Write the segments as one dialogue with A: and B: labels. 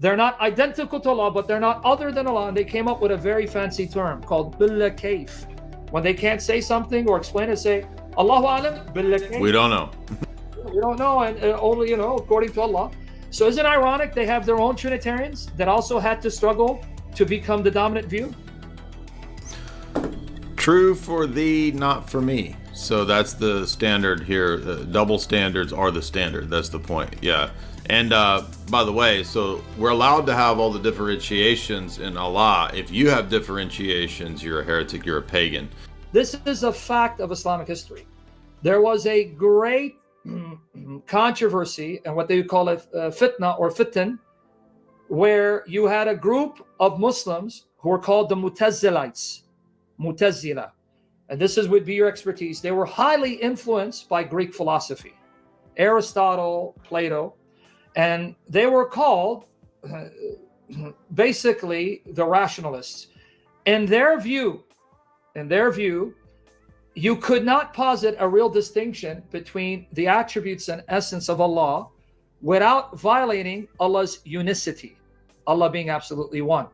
A: They're not identical to Allah, but they're not other than Allah. And they came up with a very fancy term called billah kayf. When they can't say something or explain it, say, Allahu alam billah kayf.
B: We don't know.
A: We don't know, and only, according to Allah. So isn't it ironic they have their own Trinitarians that also had to struggle to become the dominant view?
B: True for thee, not for me. So that's the standard here. Double standards are the standard. That's the point. Yeah. And by the way, so we're allowed to have all the differentiations in Allah. If you have differentiations, you're a heretic, you're a pagan.
A: This is a fact of Islamic history. There was a great controversy and what they call it fitna or fitan, where you had a group of Muslims who were called the Mutazilites, Mutazila. And this would be your expertise. They were highly influenced by Greek philosophy, Aristotle, Plato, and they were called basically the Rationalists. In their view, you could not posit a real distinction between the attributes and essence of Allah without violating Allah's unicity, Allah being absolutely one.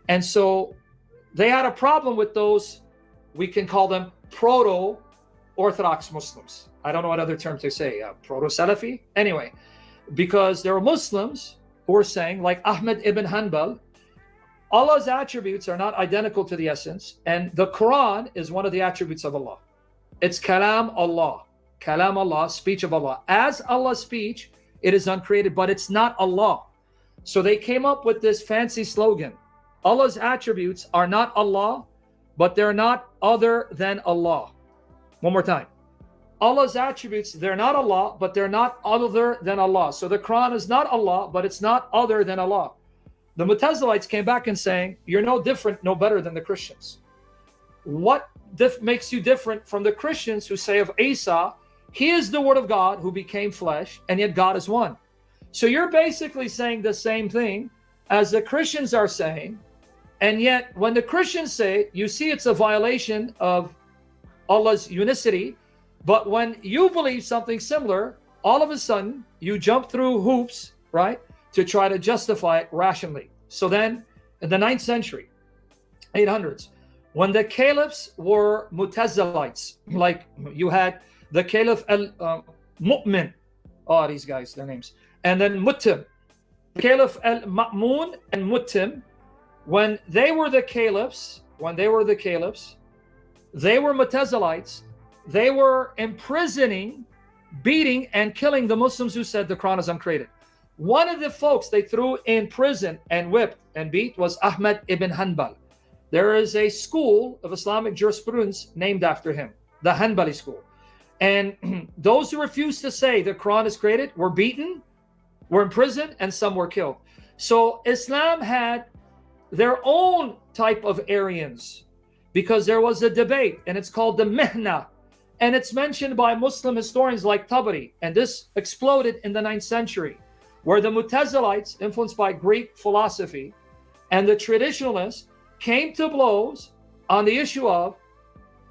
A: And so they had a problem with those, we can call them proto-Orthodox Muslims. I don't know what other term to say, proto-Salafi? Anyway, because there were Muslims who were saying, like Ahmed ibn Hanbal, Allah's attributes are not identical to the essence, and the Quran is one of the attributes of Allah. It's kalam Allah, speech of Allah. As Allah's speech, it is uncreated, but it's not Allah. So they came up with this fancy slogan. Allah's attributes are not Allah, but they're not other than Allah. One more time. Allah's attributes, they're not Allah, but they're not other than Allah. So the Quran is not Allah, but it's not other than Allah. The Mutazilites came back and saying, you're no different, no better than the Christians. What makes you different from the Christians who say of Isa, he is the word of God who became flesh, and yet God is one. So you're basically saying the same thing as the Christians are saying, and yet when the Christians say it, you see it's a violation of Allah's unicity, but when you believe something similar, all of a sudden you jump through hoops, right, to try to justify it rationally. So then in the 9th century, 800s, when the caliphs were Mutazilites, like you had the Caliph al-Mu'min, these guys, their names, and then Muttim, Caliph al-Ma'mun and Muttim, when they were the caliphs, they were Mutazilites, they were imprisoning, beating, and killing the Muslims who said the Quran is uncreated. One of the folks they threw in prison and whipped and beat was Ahmed ibn Hanbal. There is a school of Islamic jurisprudence named after him, the Hanbali school. And those who refused to say the Quran is created were beaten, were imprisoned, and some were killed. So Islam had their own type of Aryans because there was a debate, and it's called the Mihna. And it's mentioned by Muslim historians like Tabari. And this exploded in the 9th century, where the Mutazilites, influenced by Greek philosophy, and the traditionalists came to blows on the issue of,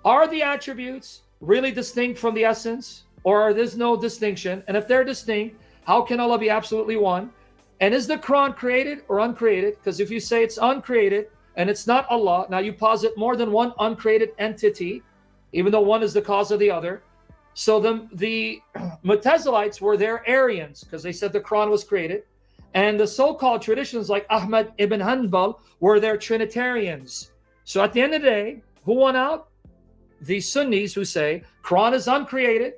A: are the attributes really distinct from the essence, or are there no distinction? And if they're distinct, how can Allah be absolutely one? And is the Quran created or uncreated? Because if you say it's uncreated and it's not Allah, now you posit more than one uncreated entity, even though one is the cause of the other. So the Mutazilites were their Aryans because they said the Quran was created. And the so-called traditions like Ahmad ibn Hanbal were their Trinitarians. So at the end of the day, who won out? The Sunnis who say Quran is uncreated,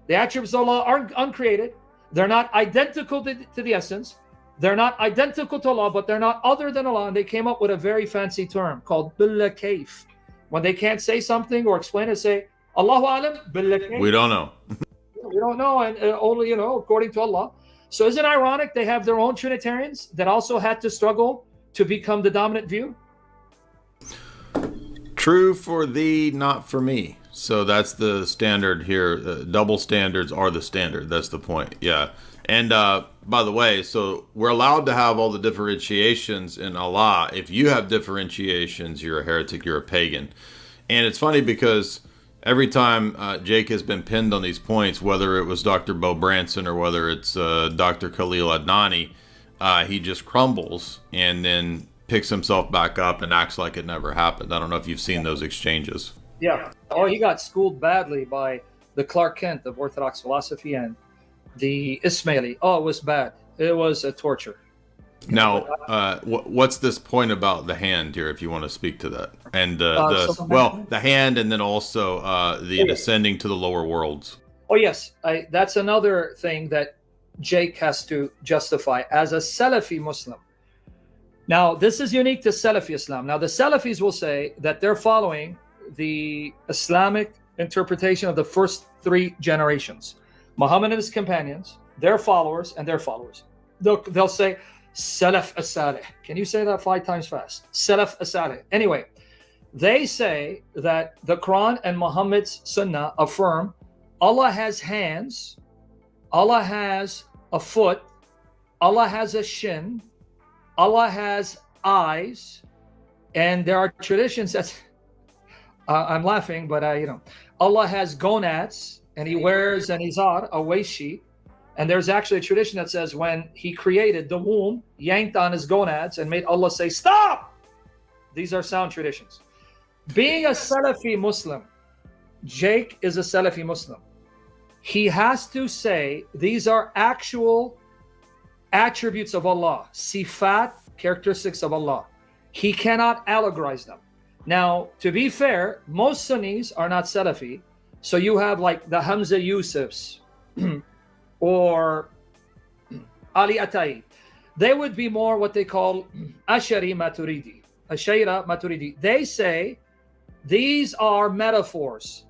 A: the attributes of Allah are uncreated, they're not identical to the essence, they're not identical to Allah, but they're not other than Allah. And they came up with a very fancy term called billah kayf. When they can't say something or explain it, say, Allahu alam billah kayf.
B: We don't know.
A: We don't know, and only, according to Allah. So isn't it ironic they have their own Trinitarians that also had to struggle to become the dominant view?
B: True for thee, not for me. So that's the standard here. Double standards are the standard. That's the point. Yeah. And by the way, so we're allowed to have all the differentiations in Allah. If you have differentiations, you're a heretic, you're a pagan. And it's funny because every time Jake has been pinned on these points, whether it was Dr. Bo Branson or whether it's Dr. Khalil Adnani, he just crumbles and then picks himself back up and acts like it never happened. I don't know if you've seen those exchanges.
A: Yeah. Oh, he got schooled badly by the Clark Kent of Orthodox philosophy and the Ismaili. Oh, it was bad. It was a torture.
B: Now, what's this point about the hand here, if you want to speak to that? And the hand, and then also the descending to the lower worlds.
A: Oh, yes. That's another thing that Jake has to justify as a Salafi Muslim. Now, this is unique to Salafi Islam. Now, the Salafis will say that they're following the Islamic interpretation of the first three generations. Muhammad and his companions, their followers, and their followers. They'll say, Salaf as-Salih. Can you say that 5 times fast? Salaf as-Salih. Anyway, they say that the Quran and Muhammad's Sunnah affirm Allah has hands, Allah has a foot, Allah has a shin, Allah has eyes, and there are traditions that I'm laughing, but Allah has gonads, and he wears an izar, a waist sheet. And there's actually a tradition that says when he created the womb, yanked on his gonads and made Allah say, stop! These are sound traditions. Being a Salafi Muslim, Jake is a Salafi Muslim. He has to say these are actual attributes of Allah, sifat, characteristics of Allah. He cannot allegorize them. Now, to be fair, most Sunnis are not Salafi. So you have like the Hamza Yusufs, or Ali Atai. They would be more what they call Ashari Maturidi, Ashaira Maturidi. They say these are metaphors.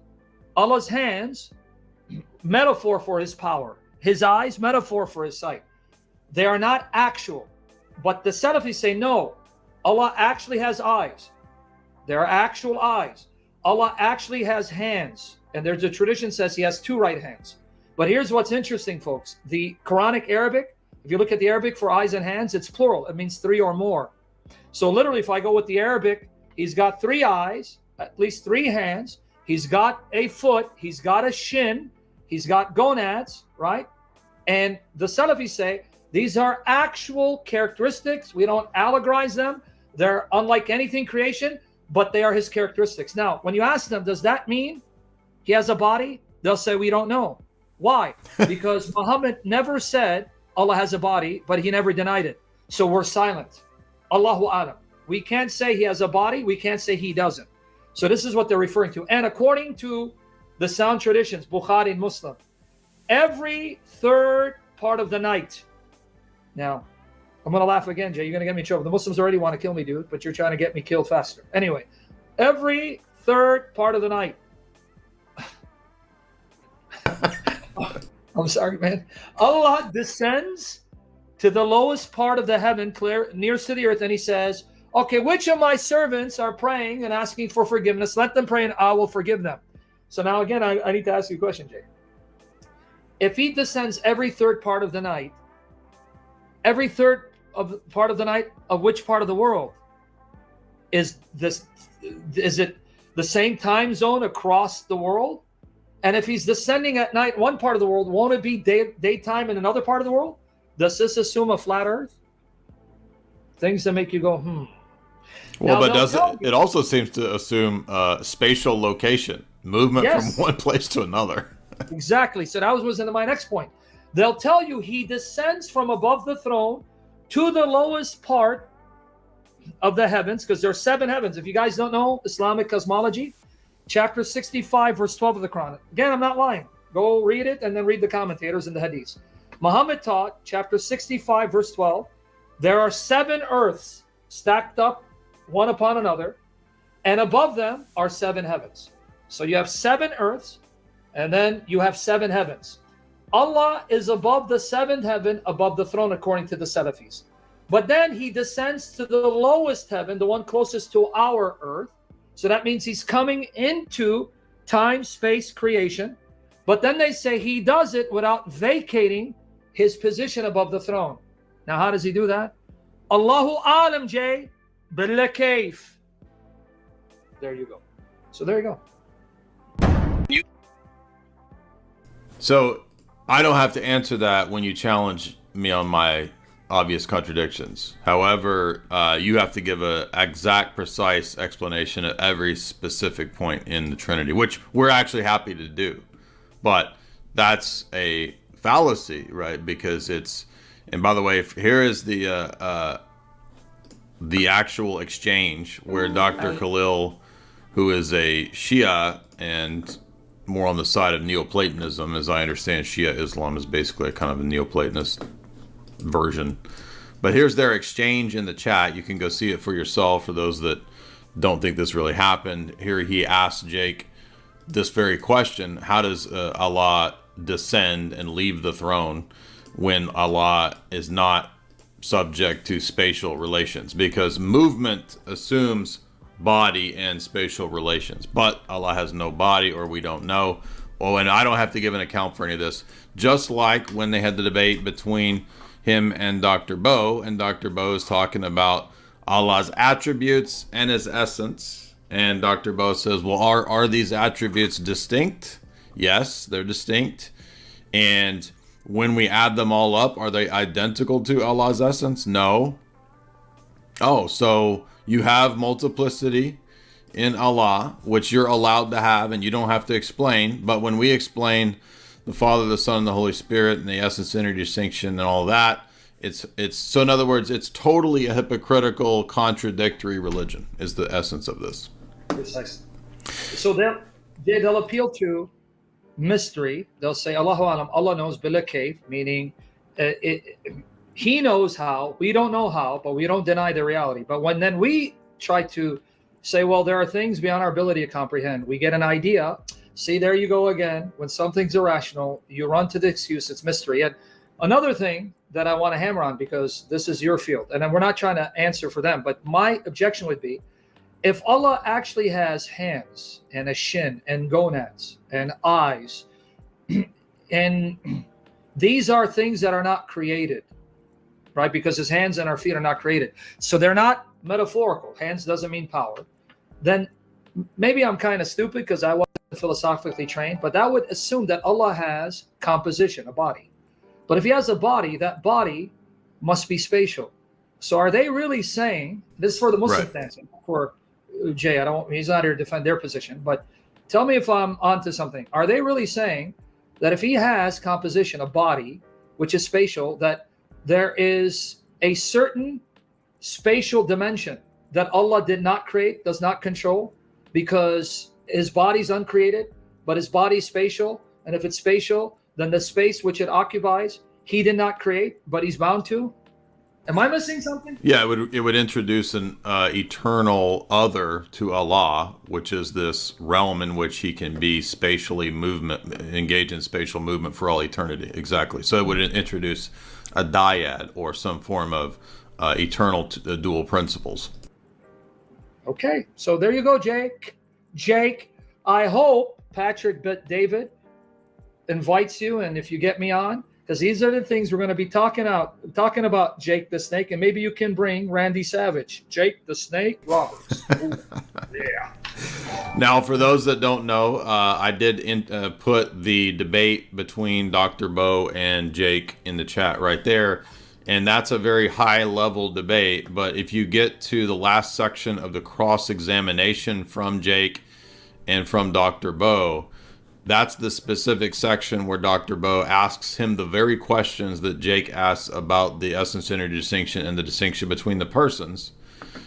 A: Allah's hands, metaphor for his power. His eyes, metaphor for his sight. They are not actual. But the Salafis say no, Allah actually has eyes. There are actual eyes. Allah actually has hands. And there's a tradition says he has 2 right hands. But here's what's interesting, folks. The Quranic Arabic, if you look at the Arabic for eyes and hands, it's plural. It means 3 or more. So literally, if I go with the Arabic, he's got 3 eyes, at least 3 hands. He's got a foot. He's got a shin. He's got gonads, right? And the Salafis say these are actual characteristics. We don't allegorize them. They're unlike anything creation, but they are his characteristics. Now, when you ask them, does that mean he has a body? They'll say, we don't know. Why? Because Muhammad never said Allah has a body, but he never denied it. So we're silent. Allahu Alam. We can't say he has a body. We can't say he doesn't. So this is what they're referring to. And according to the sound traditions, Bukhari and Muslim, every 3rd part of the night. Now, I'm going to laugh again, Jay. You're going to get me in trouble. The Muslims already want to kill me, dude, but you're trying to get me killed faster. Anyway, every 3rd part of the night. I'm sorry, man. Allah descends to the lowest part of the heaven, nearest to the earth, and he says, okay, which of my servants are praying and asking for forgiveness? Let them pray and I will forgive them. So now again, I need to ask you a question, Jay. If he descends every 3rd part of the night, every 3rd part of the night of which part of the world? Is it the same time zone across the world? And if he's descending at night, one part of the world, won't it be daytime in another part of the world? Does this assume a flat earth? Things that make you go,
B: Well, now, it also seems to assume spatial location, movement from one place to another.
A: Exactly. So that was into my next point. They'll tell you he descends from above the throne to the lowest part of the heavens, because there are 7 heavens. If you guys don't know Islamic cosmology, chapter 65, verse 12 of the Quran. Again, I'm not lying. Go read it and then read the commentators in the hadiths. Muhammad taught, chapter 65, verse 12, there are 7 earths stacked up one upon another, and above them are 7 heavens. So you have 7 earths, and then you have 7 heavens. Allah is above the 7th heaven, above the throne, according to the Salafis. But then he descends to the lowest heaven, the one closest to our earth. So that means he's coming into time, space, creation. But then they say he does it without vacating his position above the throne. Now, how does he do that? Allahu alam, Jay, billa kayf. There you go. So there you go.
B: So I don't have to answer that when you challenge me on my obvious contradictions. However, you have to give a exact, precise explanation at every specific point in the Trinity, which we're actually happy to do. But that's a fallacy, right? Because it's, and by the way, here is the actual exchange where Dr. Khalil, who is a Shia and more on the side of Neoplatonism, as I understand, Shia Islam is basically a kind of a Neoplatonist version. But here's their exchange in the chat. You can go see it for yourself for those that don't think this really happened. Here he asks Jake this very question: how does Allah descend and leave the throne when Allah is not subject to spatial relations? Because movement assumes body and spatial relations, but Allah has no body, or we don't know. Oh, and I don't have to give an account for any of this. Just like when they had the debate between him and Dr. Bo, and Dr. Bo is talking about Allah's attributes and his essence, and Dr. Bo says, well, are these attributes distinct? Yes, they're distinct. And when we add them all up, are they identical to Allah's essence? No. Oh, so you have multiplicity in Allah, which you're allowed to have, and you don't have to explain. But when we explain the Father, the Son, and the Holy Spirit, and the essence, energy, distinction, and all that, it's so in other words, it's totally a hypocritical, contradictory religion is the essence of this.
A: Precisely. So they'll appeal to mystery. They'll say, Allahu Alam, Allah knows bila kayf, meaning He knows how, we don't know how, but we don't deny the reality. But when then we try to say, well, there are things beyond our ability to comprehend, we get an idea. See, there you go again. When something's irrational, you run to the excuse, it's mystery. And another thing that I want to hammer on, because this is your field, and then we're not trying to answer for them, but my objection would be, if Allah actually has hands and a shin and gonads and eyes, and these are things that are not created, right? Because his hands and our feet are not created. So they're not metaphorical. Hands doesn't mean power. Then maybe I'm kind of stupid because I wasn't philosophically trained, but that would assume that Allah has composition, a body. But if he has a body, that body must be spatial. So are they really saying, this is for the Muslim stance, for Jay, he's not here to defend their position, but tell me if I'm onto something. Are they really saying that if he has composition, a body, which is spatial, that there is a certain spatial dimension that Allah did not create, does not control, because his body's uncreated, but his body's spatial, and if it's spatial, then the space which it occupies, he did not create, but he's bound to? Am I missing something?
B: Yeah, it would introduce an eternal other to Allah, which is this realm in which he can be engage in spatial movement for all eternity. Exactly. So it would introduce a dyad, or some form of eternal dual principles.
A: Okay, so there you go, Jake. Jake, I hope Patrick David invites you, and if you get me on, because these are the things we're going to be talking about Jake the Snake, and maybe you can bring Randy Savage, Jake the Snake Roberts. Ooh, yeah.
B: Now, for those that don't know, I did put the debate between Dr. Bo and Jake in the chat right there, and that's a very high-level debate. But if you get to the last section of the cross-examination from Jake and from Dr. Bo, that's the specific section where Dr. Bo asks him the very questions that Jake asks about the essence energy distinction and the distinction between the persons.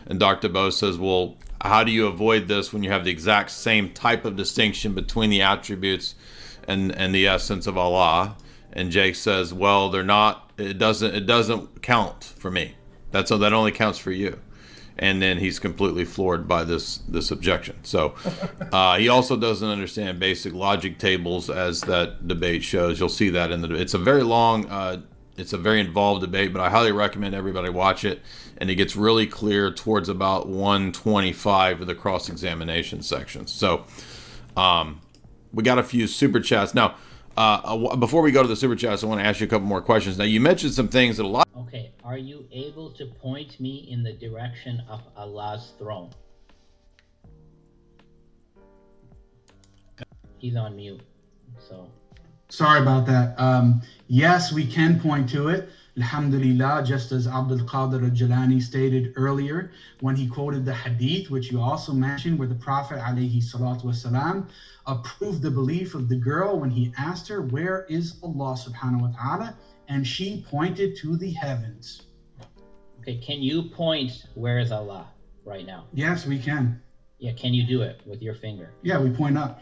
B: And Dr. Bo says, well, how do you avoid this when you have the exact same type of distinction between the attributes and the essence of Allah? And Jake says, well, they're not, it doesn't count for me. That only counts for you. And then he's completely floored by this objection. So he also doesn't understand basic logic tables, as that debate shows. You'll see that in the debate. It's a very long, it's a very involved debate, but I highly recommend everybody watch it. And it gets really clear towards about 125 of the cross-examination sections. So we got a few super chats. Now, before we go to the super chats, I want to ask you a couple more questions. Now, you mentioned some things that a lot...
C: Okay, are you able to point me in the direction of Allah's throne? He's on mute, so...
D: Sorry about that. Yes, we can point to it. Alhamdulillah, just as Abdul Qadir al-Jalani stated earlier when he quoted the hadith, which you also mentioned, where the Prophet alayhi salatu wasalam approved the belief of the girl when he asked her, where is Allah subhanahu wa ta'ala? And she pointed to the heavens.
C: Okay, can you point where is Allah right now?
D: Yes, we can.
C: Yeah, can you do it with your finger?
D: Yeah, we point up.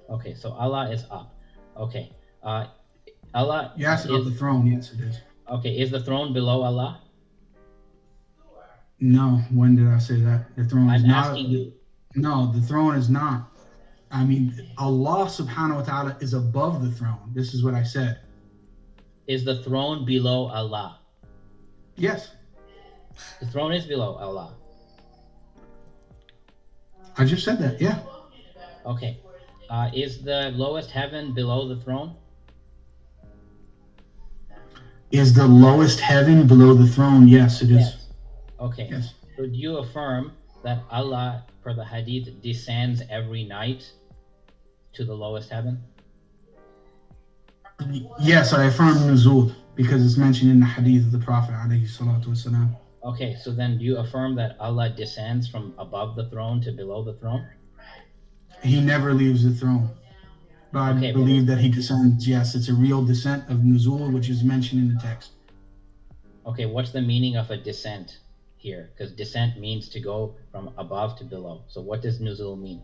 C: Okay, so Allah is up. Okay, Allah.
D: You asked about the throne. Yes, it is.
C: Okay, is the throne below Allah?
D: No, when did I say that? The throne is
C: I'm
D: not.
C: asking you.
D: No, the throne is not. I mean, Allah subhanahu wa ta'ala is above the throne. This is what I said.
C: Is the throne below Allah?
D: Yes.
C: The throne is below Allah.
D: I just said that, yeah.
C: Okay. Is the lowest heaven below the throne?
D: Is the lowest heaven below the throne? Yes, it is.
C: Yes. Okay.
D: Yes.
C: So do you affirm that Allah, per the hadith, descends every night to the lowest heaven?
D: Yes, I affirm nuzul because it's mentioned in the hadith of the Prophet alayhi salatu wasalam.
C: Okay, so then do you affirm that Allah descends from above the throne to below the throne?
D: He never leaves the throne. But I believe that he descends. Yes, it's a real descent of nuzul, which is mentioned in the text.
C: Okay, what's the meaning of a descent here? Because descent means to go from above to below. So what does nuzul mean?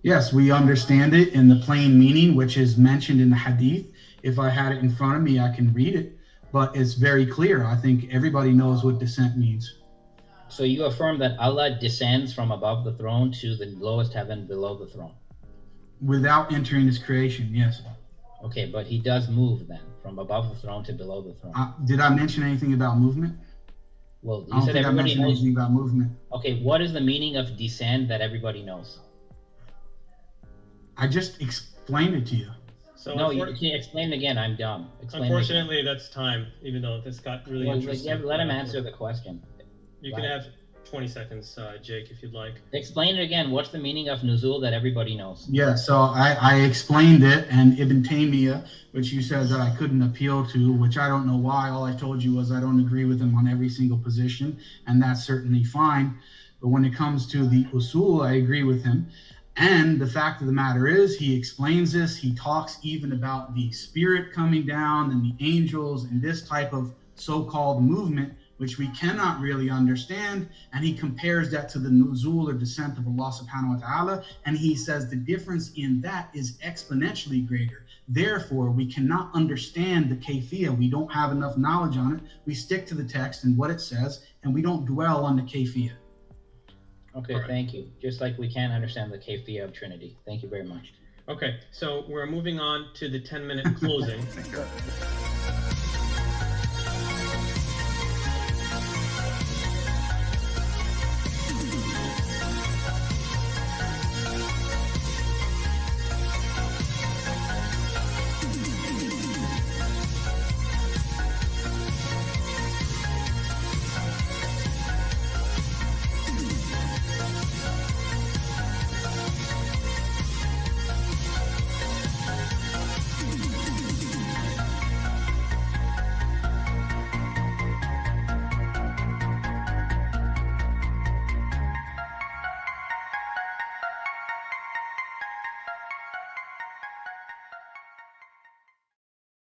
D: Yes, we understand it in the plain meaning, which is mentioned in the hadith. If I had it in front of me, I can read it. But it's very clear. I think everybody knows what descent means.
C: So you affirm that Allah descends from above the throne to the lowest heaven below the throne?
D: Without entering his creation, yes.
C: Okay, but he does move then, from above the throne to below the throne.
D: Did I mention anything about movement?
C: Well,
D: I
C: you
D: don't
C: said
D: think I
C: everybody
D: mentioned
C: knows.
D: anything about movement.
C: Okay, what is the meaning of descend that everybody knows?
D: I just explained it to you.
E: So
C: No, you can explain it again. I'm dumb. Explain
E: unfortunately, that's time, even though this got really interesting.
C: Yeah, let him answer the question.
E: You can have 20 seconds, Jake, if you'd like.
C: Explain it again. What's the meaning of nuzul that everybody knows?
D: Yeah, so I explained it, and Ibn Taymiyyah, which you said that I couldn't appeal to, which I don't know why. All I told you was I don't agree with him on every single position, and that's certainly fine. But when it comes to the usul, I agree with him. And the fact of the matter is, he explains this. He talks even about the spirit coming down and the angels and this type of so-called movement, which we cannot really understand. And he compares that to the nuzul or descent of Allah subhanahu wa ta'ala. And he says the difference in that is exponentially greater. Therefore, we cannot understand the kayfiyah. We don't have enough knowledge on it. We stick to the text and what it says, and we don't dwell on the kayfiyah.
C: Okay,
E: Right.
C: Thank you. Just like we can't understand the kayfiyah of Trinity. Thank you very much.
E: Okay, so we're moving on to the 10-minute closing.